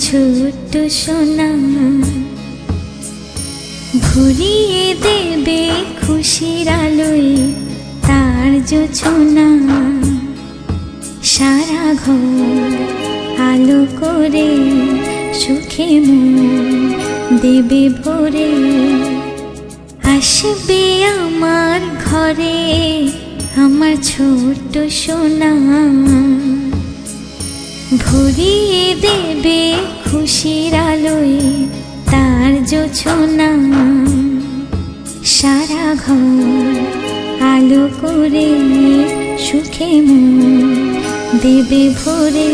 ছোট্ট সোনা ভরিয়ে দেবে খুশির আলোয় তার জোছনা, সারা ঘর আলো করে সুখে মন দেবে ভরে। আসবে আমার ঘরে আমার ছোট্ট সোনা, ভরিয়ে দেবে খুশির আলোয় তার জোছনা, সারা ঘর আলো করে সুখে মন দেবে ভরে।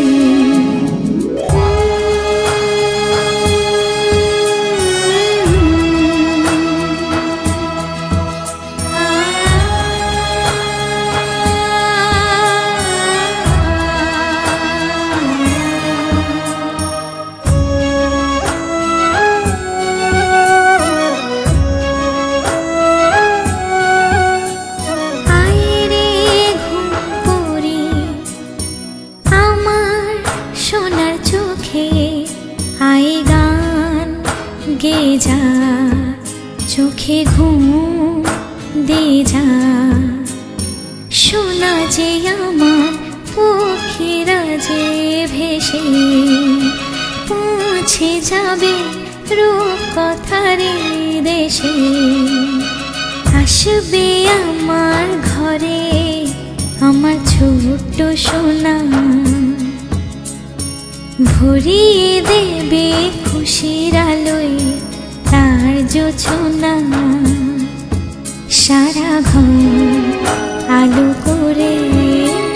যা চোখে ঘুম দে যা, শোনা যে আমার পক্ষীরা যে ভেসে পৌঁছে যাবে রূপকথার দেশে। আসবে আমার ঘরে আমার ছোট্ট সোনা, ভরিয়ে দেবে খুশির আলোয় তার জোছনা, সারা ঘর আলো করে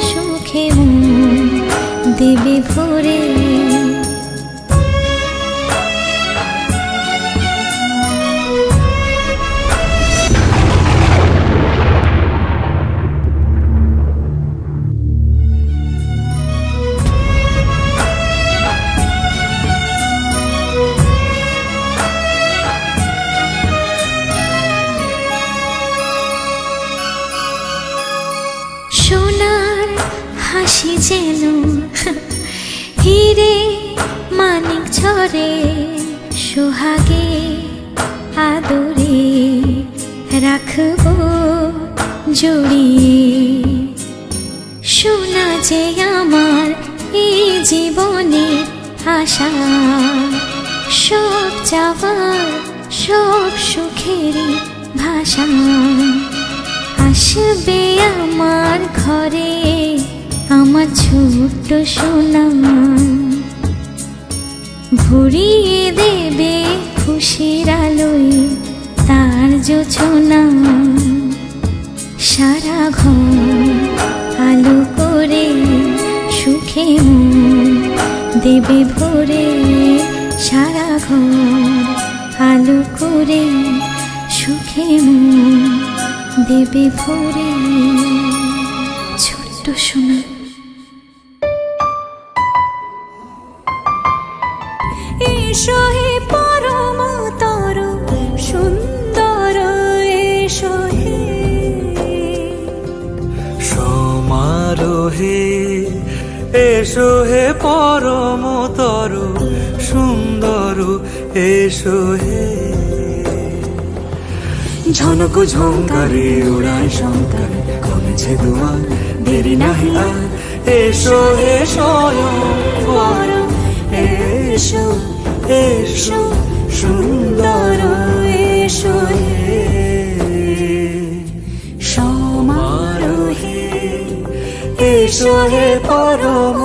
সুখে মন দেবে ভরে। হাসি যেন হিরে মানিক ঝরে সোহাগে আদরে রাখবো জড়িয়ে। শোনা যে আমার এই জীবনের আশা, সব চাওয়ার সব সুখেরই ভাষা। আসবে আমার ঘরে আমার ছোট্ট সোনা, ভরিয়ে দেবে খুশির আলোয় তার জোছনা। সারা ঘর আলো করে সুখে মন দেবে ভরে। সারা ঘর আলো করে সুখে মন দেবে ভরে। ছোট্ট সোনা। এসো হে পরম তর সুন্দর, এসো হে সমারোহে, এসো হে পরম তরু সুন্দর, এসো হে। ঝনক ঝঙ্কারে উড়ায় শঙ্কার, কমেছে দুয়ার দেরি নাহি আর। এসো হে স্বয়ং বর, এসো এসো সুন্দর, এসো হে সমারোহে। এসো হে পরম